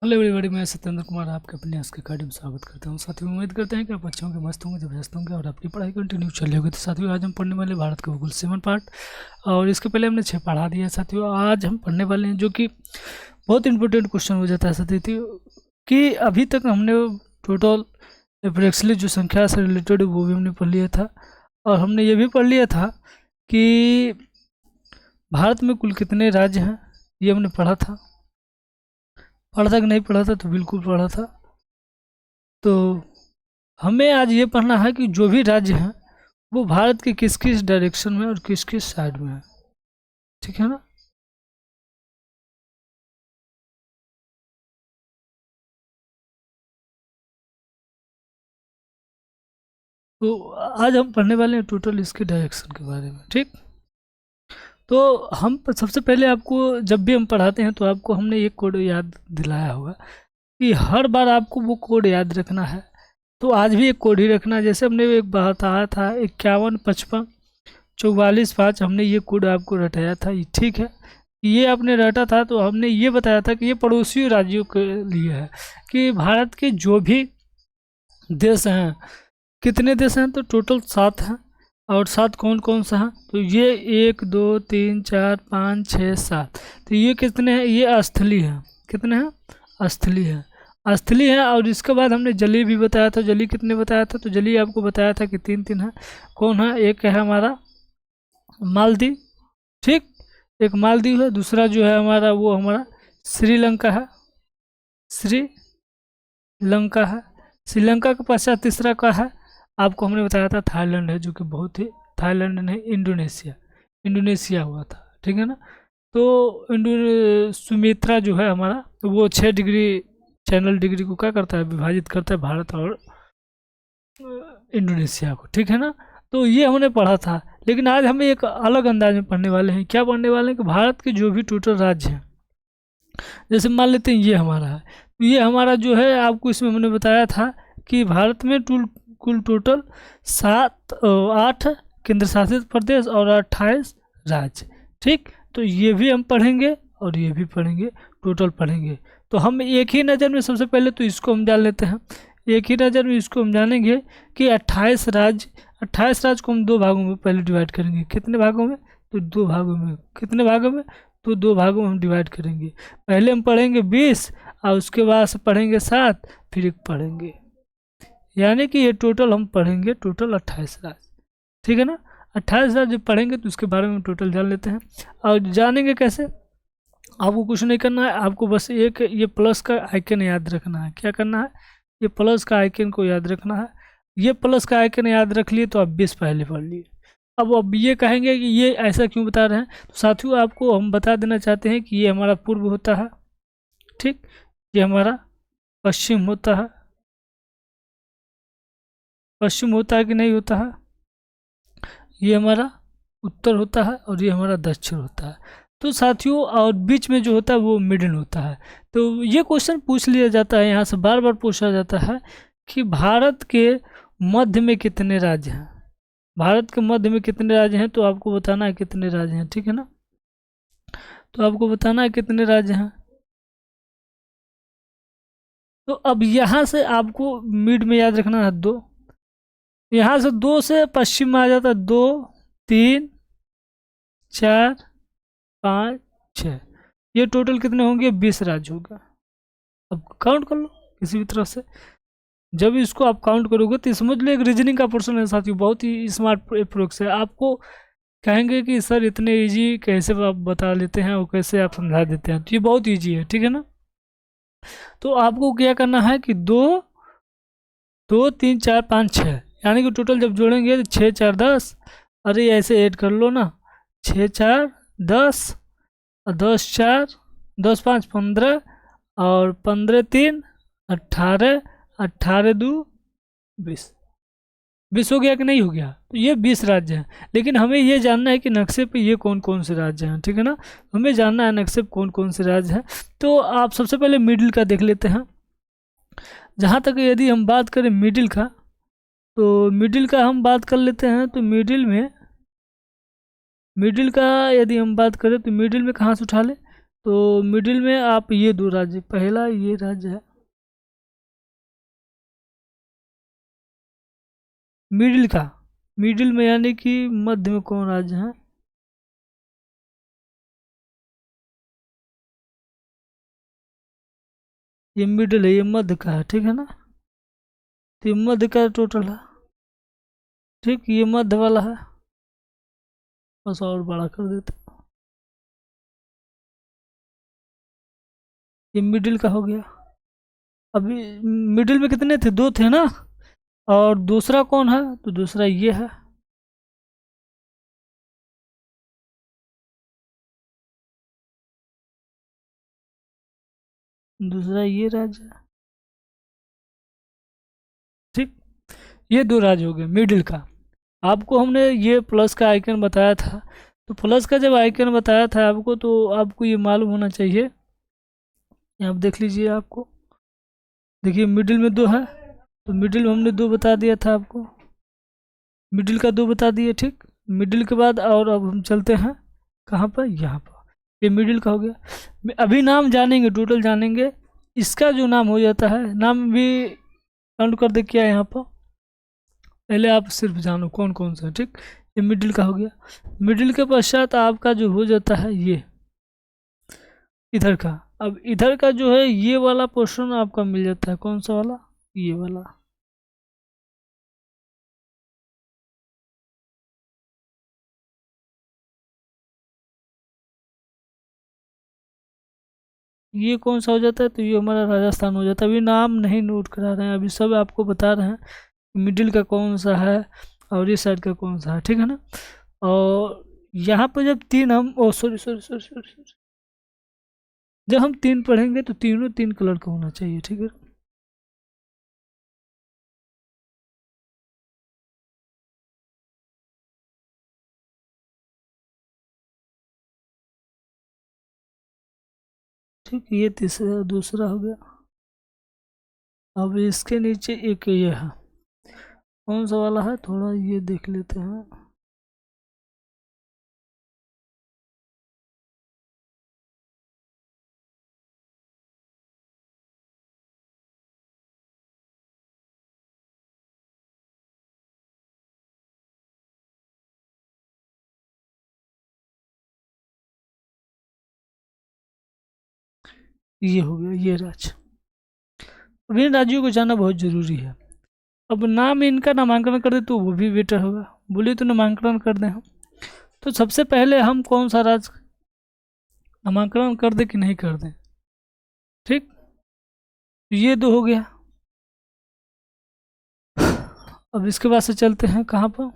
Hello everybody, मैं सत्येंद्र कुमार आपके अपने आज के अकेडमी में स्वागत करता हूं। साथियों, उम्मीद करते हैं कि आप अच्छे होंगे, मस्त होंगे, जबरदस्त होंगे और अपनी पढ़ाई कंटिन्यू चल रही होगी। तो साथियों, आज हम पढ़ने वाले भारत का भूगोल 7 पार्ट, और इसके पहले हमने 6 पढ़ा दिया है। साथियों, आज हम पढ़ने वाले हैं जो कि बहुत इंपॉर्टेंट क्वेश्चन हो जाता है साथियों, कि अभी तक हमने टोटल अप्रोक्सली जो संख्या से रिलेटेड वो भी हमने पढ़ लिया था, और हमने ये भी पढ़ लिया था कि भारत में कुल कितने राज्य हैं, ये हमने पढ़ा था कि नहीं पढ़ा था? तो बिल्कुल पढ़ा था। तो हमें आज ये पढ़ना है कि जो भी राज्य हैं वो भारत के किस किस डायरेक्शन में और किस किस साइड में है, ठीक है ना। तो आज हम पढ़ने वाले हैं टोटल इसके डायरेक्शन के बारे में, ठीक। तो हम सबसे पहले आपको जब भी हम पढ़ाते हैं तो आपको हमने एक कोड याद दिलाया होगा कि हर बार आपको वो कोड याद रखना है। तो आज भी एक कोड ही रखना है। जैसे हमने एक बताया था 515544 5, हमने ये कोड आपको रटाया था, ठीक है। ये आपने रटा था तो हमने ये बताया था कि ये पड़ोसी राज्यों के लिए है, कि भारत के जो भी देश हैं, कितने देश हैं तो टोटल 7 हैं। और 7 कौन कौन सा है? तो ये 1 2 3 4 5 6 7। तो ये कितने हैं? ये स्थलीय हैं। कितने हैं? स्थलीय हैं, स्थलीय है। और इसके बाद हमने जलीय भी बताया था। जलीय कितने बताया था? तो जलीय आपको बताया था कि 3 है। कौन है? एक है हमारा मालदीव, ठीक। एक मालदीव है। दूसरा जो है हमारा वो हमारा श्रीलंका है, श्रीलंका है। श्रीलंका के पश्चात तीसरा का है, आपको हमने बताया था थाईलैंड है, जो कि बहुत ही, थाईलैंड नहीं, इंडोनेशिया हुआ था, ठीक है ना। तो सुमित्रा जो है हमारा, तो वो 6 डिग्री चैनल डिग्री को क्या करता है? विभाजित करता है भारत और इंडोनेशिया को, ठीक है ना। तो ये हमने पढ़ा था। लेकिन आज हम एक अलग अंदाज में पढ़ने वाले हैं। क्या पढ़ने वाले हैं? कि भारत के जो भी टोटल राज्य हैं, जैसे मान लेते हैं ये हमारा है, तो ये हमारा जो है, आपको इसमें हमने बताया था कि भारत में कुल टोटल 8 केंद्र शासित प्रदेश और 28 राज्य, ठीक। तो ये भी हम पढ़ेंगे और ये भी पढ़ेंगे, टोटल पढ़ेंगे। तो हम एक ही नज़र में सबसे पहले तो इसको हम जान लेते हैं। एक ही नज़र में इसको हम जानेंगे कि 28 राज्य को हम 2 भागों में पहले डिवाइड करेंगे। कितने भागों में? तो 2 भागों में। कितने भागों में? तो 2 भागों में हम डिवाइड करेंगे। पहले हम पढ़ेंगे 20 और उसके बाद से पढ़ेंगे 7, फिर 1 पढ़ेंगे। यानी कि ये टोटल हम पढ़ेंगे टोटल 28 राज्य, ठीक है ना। 28 राज्य जब पढ़ेंगे तो उसके बारे में टोटल जान लेते हैं। और जानेंगे कैसे? आपको कुछ नहीं करना है, आपको बस एक ये प्लस का आइकन याद रखना है। क्या करना है? ये प्लस का आइकन को याद रखना है। ये प्लस का आइकन याद रख लिए तो आप 20 पहले पढ़ लिए। अब ये कहेंगे कि ये ऐसा क्यों बता रहे हैं? तो साथियों, आपको हम बता देना चाहते हैं कि ये हमारा पूर्व होता है, ठीक। ये हमारा पश्चिम होता है, पश्चिम होता है कि नहीं होता है। ये हमारा उत्तर होता है और ये हमारा दक्षिण होता है। तो साथियों, और बीच में जो होता है वो मिडिल होता है। तो ये क्वेश्चन पूछ लिया जाता है, यहाँ से बार बार पूछा जाता है कि भारत के मध्य में कितने राज्य हैं। भारत के मध्य में कितने राज्य हैं? तो आपको बताना है कितने राज्य हैं, ठीक है ना। तो आपको बताना है कितने राज्य हैं। तो अब यहाँ से आपको मिड में याद रखना है 2। यहाँ से 2 से पश्चिम में आ जाता है 2 3 4 5 6। ये टोटल कितने होंगे? 20 राज्य होगा। अब काउंट कर लो किसी भी तरह से। जब इसको आप काउंट करोगे तो समझ लो एक रीजनिंग का पोर्शन है साथियों, बहुत ही स्मार्ट अप्रोच है। आपको कहेंगे कि सर इतने इजी कैसे आप बता लेते हैं और कैसे आप समझा देते हैं, तो ये बहुत ईजी है, ठीक है ना। तो आपको क्या करना है कि 2 2 3 4 5 6, यानी कि टोटल जब जोड़ेंगे तो 6 4 10। अरे ऐसे ऐड कर लो ना, 6 4 10 और 10 4 10 5 15 और 15 3 18, 18 2 20। 20 हो गया कि नहीं हो गया? तो ये 20 राज्य हैं। लेकिन हमें ये जानना है कि नक्शे पे ये कौन कौन से राज्य हैं, ठीक है ना। हमें जानना है नक्शे पे कौन कौन से राज्य हैं। तो आप सबसे पहले मिडिल का देख लेते हैं। जहाँ तक यदि हम बात करें मिडिल का, तो मिडिल का हम बात कर लेते हैं। तो मिडिल का यदि हम बात करें तो मिडिल में कहाँ से उठा लें? तो मिडिल में आप ये दो राज्य, पहला ये राज्य है मिडिल का, मिडिल में यानी कि मध्य में कौन राज्य है, ये मिडिल है, ये मध्य का है, ठीक है ना। तो ये मध्य का टोटल है, ठीक, ये मध्य वाला है, बस और बड़ा कर देते हैं। ये मिडिल का हो गया। अभी मिडिल में कितने थे, दो थे ना, और दूसरा कौन है, तो दूसरा ये है, दूसरा ये राज्य है, ठीक। ये दो राज्य हो गए मिडिल का। आपको हमने ये प्लस का आइकन बताया था, तो प्लस का जब आइकन बताया था आपको, तो आपको ये मालूम होना चाहिए, यहाँ आप देख लीजिए, आपको देखिए मिडिल में दो है, तो मिडिल में हमने दो बता दिया था आपको, मिडिल का दो बता दिए, ठीक। मिडिल के बाद और अब हम चलते हैं कहाँ पर, यहाँ पर, ये मिडिल का हो गया। अभी नाम जानेंगे, टोटल जानेंगे, इसका जो नाम हो जाता है, नाम भी काउंट कर दे क्या है यहाँ पर, पहले आप सिर्फ जानो कौन कौन सा है, ठीक। ये मिडिल का हो गया। मिडिल के पश्चात आपका जो हो जाता है ये इधर का। अब इधर का जो है ये वाला पोर्शन आपका मिल जाता है, कौन सा वाला, ये वाला, ये कौन सा हो जाता है, तो ये हमारा राजस्थान हो जाता है। अभी नाम नहीं नोट करा रहे हैं, अभी सब आपको बता रहे हैं मिडिल का कौन सा है और इस साइड का कौन सा है, ठीक है ना। और यहाँ पर जब तीन हम, oh sorry sorry sorry sorry sorry, जब हम तीन पढ़ेंगे तो तीनों तीन कलर का होना चाहिए, ठीक है। ठीक, ये तीसरा दूसरा हो गया। अब इसके नीचे एक ये है, कौन सा वाला है, थोड़ा ये देख लेते हैं। ये हो गया ये राज्य। अब इन राज्यों को जानना बहुत जरूरी है। अब नाम इनका नामांकन कर दे तो वो भी बेटर होगा, बोलिए तो नामांकन कर दें हम। तो सबसे पहले हम कौन सा राज्य नामांकन कर दे कि नहीं कर दें, ठीक। ये दो हो गया। अब इसके बाद से चलते हैं कहाँ पर,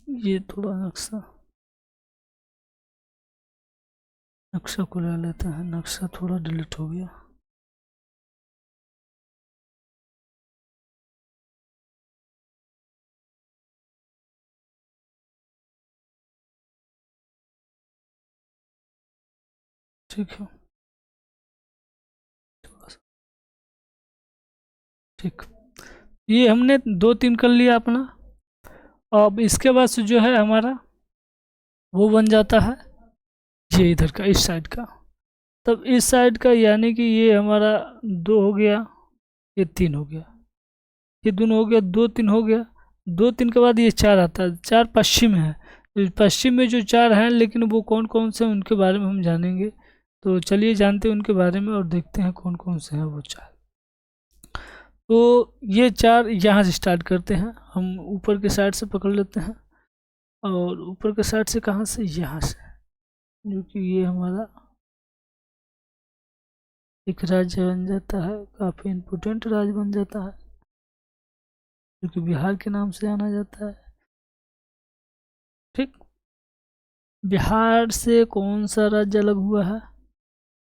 ये थोड़ा नक्शा, नक्शा को ले लेते हैं, नक्शा थोड़ा डिलीट हो गया। ठीक है, थोड़ा सा, ठीक। ये हमने दो तीन कर लिया अपना। अब इसके बाद से जो है हमारा वो बन जाता है ये इधर का, इस साइड का। तब इस साइड का यानी कि ये हमारा दो हो गया, ये तीन हो गया, ये दोनों हो गया, दो तीन हो गया। दो तीन के बाद ये चार आता है, चार पश्चिम है। तो पश्चिम में जो चार हैं, लेकिन वो कौन कौन से हैं उनके बारे में हम जानेंगे। तो चलिए जानते हैं उनके बारे में और देखते हैं कौन कौन से हैं वो चार। तो ये चार यहाँ से स्टार्ट करते हैं, हम ऊपर के साइड से पकड़ लेते हैं। और ऊपर के साइड से कहाँ से, यहाँ से, जो कि ये हमारा एक राज्य बन जाता है, काफ़ी इम्पोर्टेंट राज्य बन जाता है, जो कि बिहार के नाम से जाना जाता है, ठीक। बिहार से कौन सा राज्य अलग हुआ है,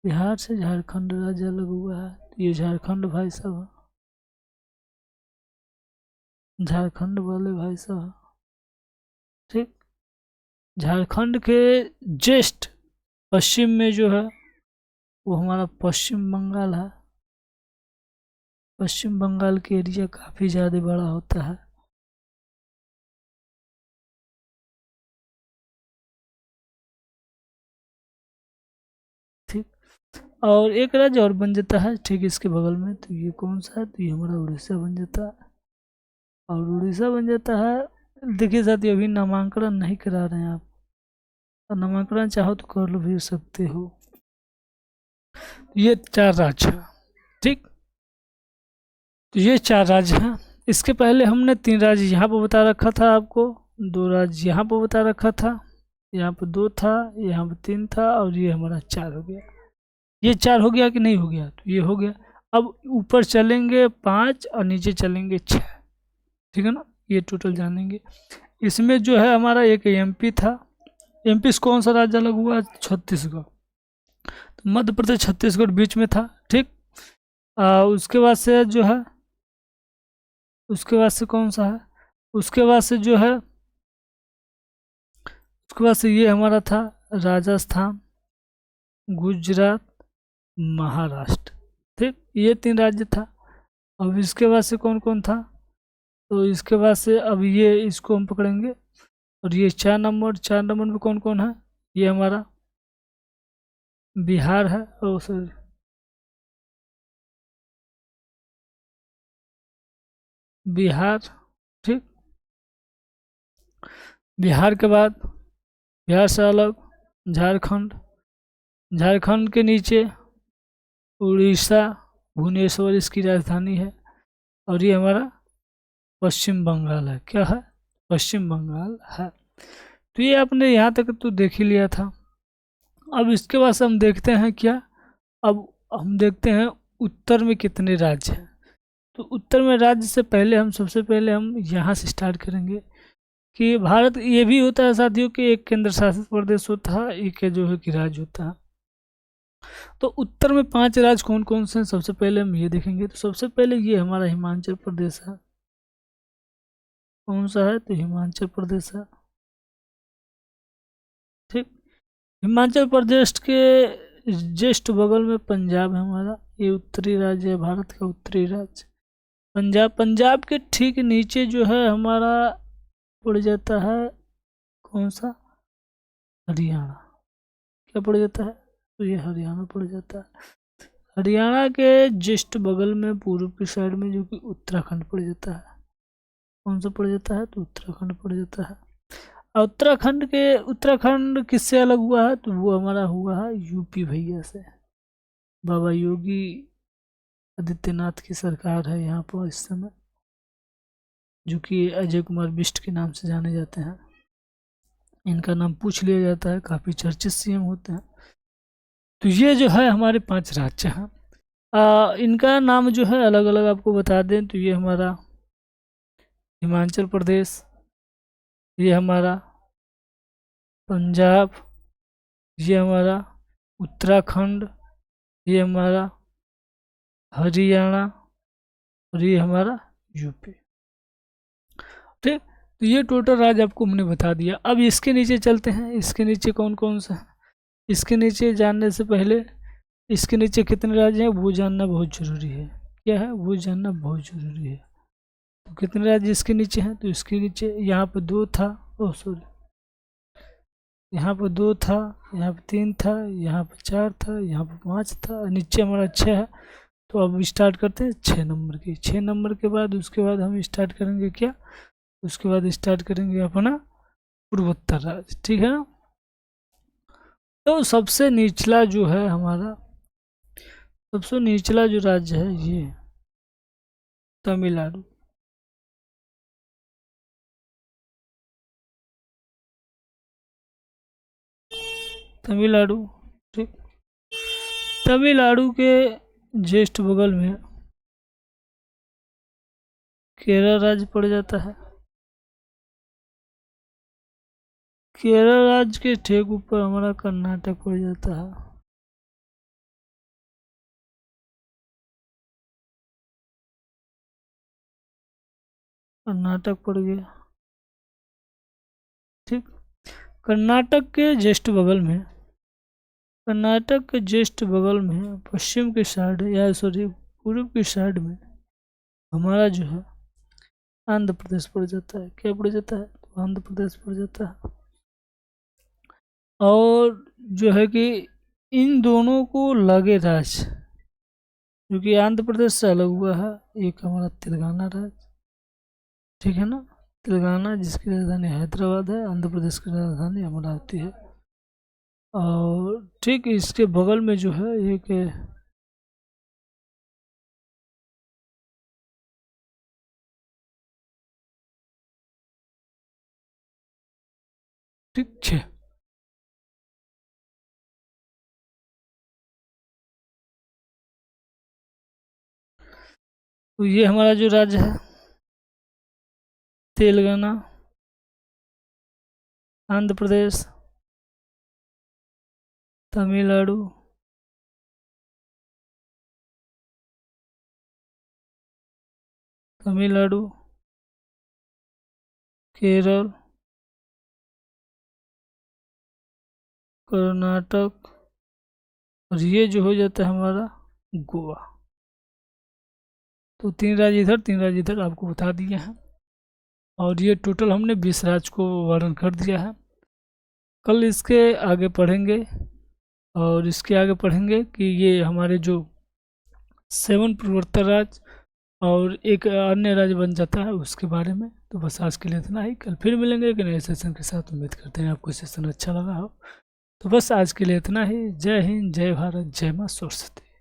बिहार से झारखंड राज्य अलग हुआ है। तो ये झारखंड भाई साहब, झारखंड वाले भाई साहब, ठीक। झारखंड के जस्ट पश्चिम में जो है वो हमारा पश्चिम बंगाल है। पश्चिम बंगाल के एरिया काफ़ी ज़्यादा बड़ा होता है। ठीक। और एक राज्य और बन जाता है ठीक इसके बगल में, तो ये कौन सा है, तो ये हमारा उड़ीसा बन जाता है। और उड़ीसा बन जाता है। देखिए साथियों, अभी नामांकन नहीं करा रहे हैं आप, और नामांकन चाहो तो कर लो भी सकते हो। ये 4 राज्य हैं। ठीक। तो ये 4 राज्य हैं। इसके पहले हमने 3 राज्य यहाँ पर बता रखा था आपको, 2 राज्य यहाँ पर बता रखा था, यहाँ पर 2 था, यहाँ पर 3 था, और ये हमारा 4 हो गया। ये 4 हो गया कि नहीं हो गया, तो ये हो गया। अब ऊपर चलेंगे 5 और नीचे चलेंगे 6। ठीक है ना, ये टोटल जानेंगे। इसमें जो है हमारा एक एमपी था। एमपी से कौन सा राज्य अलग हुआ, छत्तीसगढ़। तो मध्य प्रदेश छत्तीसगढ़ बीच में था। ठीक। उसके बाद से जो है, उसके बाद से कौन सा है, उसके बाद से जो है, उसके बाद से ये हमारा था राजस्थान, गुजरात, महाराष्ट्र। ठीक, ये 3 राज्य था। अब इसके बाद से कौन कौन था, तो इसके बाद से अब ये इसको हम पकड़ेंगे। और ये 4 नंबर में कौन कौन है, ये हमारा बिहार है। ओ सॉरी, बिहार। ठीक। बिहार के बाद, बिहार से अलग झारखंड। झारखंड के नीचे उड़ीसा, भुवनेश्वर इसकी राजधानी है। और ये हमारा पश्चिम बंगाल है। क्या है, पश्चिम बंगाल है। तो ये आपने यहाँ तक तो देख ही लिया था। अब इसके बाद से हम देखते हैं क्या, अब हम देखते हैं उत्तर में कितने राज्य हैं। तो उत्तर में राज्य से पहले हम सबसे पहले हम यहाँ से स्टार्ट करेंगे कि भारत ये भी होता है साथियों कि एक केंद्र शासित प्रदेश होता है, एक है जो है कि राज्य होता है। तो उत्तर में 5 राज्य कौन कौन से हैं, सबसे पहले हम ये देखेंगे। तो सबसे पहले ये हमारा हिमाचल प्रदेश है। कौन सा है, तो हिमाचल प्रदेश है। ठीक। हिमाचल प्रदेश के जस्ट बगल में पंजाब है हमारा, ये उत्तरी राज्य है, भारत का उत्तरी राज्य पंजाब। पंजाब के ठीक नीचे जो है हमारा पड़ जाता है कौन सा, हरियाणा। क्या पड़ जाता है, तो ये हरियाणा पड़ जाता है। हरियाणा के जस्ट बगल में पूर्व की साइड में जो कि उत्तराखंड पड़ जाता है। कौन सा पड़ जाता है, तो उत्तराखंड पड़ जाता है। और उत्तराखंड किससे अलग हुआ है, तो वो हमारा हुआ है यूपी भैया से। बाबा योगी आदित्यनाथ की सरकार है यहाँ पर इस समय, जो कि अजय कुमार बिष्ट के नाम से जाने जाते हैं। इनका नाम पूछ लिया जाता है, काफ़ी चर्चित सीएम होते हैं। तो ये जो है हमारे 5 राज्य हैं। इनका नाम जो है अलग अलग आपको बता दें, तो ये हमारा हिमाचल प्रदेश, ये हमारा पंजाब, ये हमारा उत्तराखंड, ये हमारा हरियाणा, और ये हमारा यूपी। ठीक। तो ये टोटल राज्य आपको हमने बता दिया। अब इसके नीचे चलते हैं, इसके नीचे कौन कौन सा है। इसके नीचे जानने से पहले इसके नीचे कितने राज्य हैं वो जानना बहुत ज़रूरी है। क्या है, वो जानना बहुत ज़रूरी है। तो कितने राज्य इसके नीचे हैं, तो इसके नीचे यहाँ पे 2 था, ओह सॉरी, यहाँ पे 2 था, यहाँ पे 3 था, यहाँ पे 4 था, यहाँ पे 5 था, नीचे हमारा 6 है। तो अब स्टार्ट करते हैं 6 नंबर की। 6 नंबर के बाद उसके बाद हम स्टार्ट करेंगे क्या, उसके बाद स्टार्ट करेंगे अपना पूर्वोत्तर राज्य। ठीक है ना। तो सबसे निचला जो है हमारा, सबसे निचला जो राज्य है ये तमिलनाडु। तमिलनाडु। ठीक। तमिलनाडु के जस्ट बगल में केरल राज्य पड़ जाता है। केरल राज्य के ठीक ऊपर हमारा कर्नाटक पड़ जाता है। कर्नाटक पड़ गया। ठीक। कर्नाटक के जस्ट बगल में, कर्नाटक के जस्ट बगल में पश्चिम की साइड या सॉरी पूर्व की साइड में हमारा जो है आंध्र प्रदेश पड़ जाता है। क्या पड़ जाता है? तो आंध्र प्रदेश पड़ जाता है। और जो है कि इन दोनों को लगे राज्य, क्योंकि आंध्र प्रदेश से अलग हुआ है, एक हमारा तेलंगाना राज्य, ठीक है ना। तेलंगाना जिसकी राजधानी हैदराबाद है, आंध्र प्रदेश की राजधानी अमरावती है। और ठीक इसके बगल में जो है एक ठीक है। तो ये हमारा जो राज्य है तेलंगाना, आंध्र प्रदेश, तमिलनाडु, तमिलनाडु, केरल, कर्नाटक, और ये जो हो जाता है हमारा गोवा। तो 3 राज्य इधर 3 राज्य इधर आपको बता दिए हैं। और ये टोटल हमने 20 राज्य को वर्णन कर दिया है। कल इसके आगे पढ़ेंगे, और इसके आगे पढ़ेंगे कि ये हमारे जो 7 पूर्वोत्तर राज्य और एक अन्य राज्य बन जाता है उसके बारे में। तो बस आज के लिए इतना ही, कल फिर मिलेंगे एक नए सेशन के साथ। उम्मीद करते हैं आपको सेशन अच्छा लगा हो। तो बस आज के लिए इतना ही। जय हिंद, जय भारत, जय मां सरस्वती।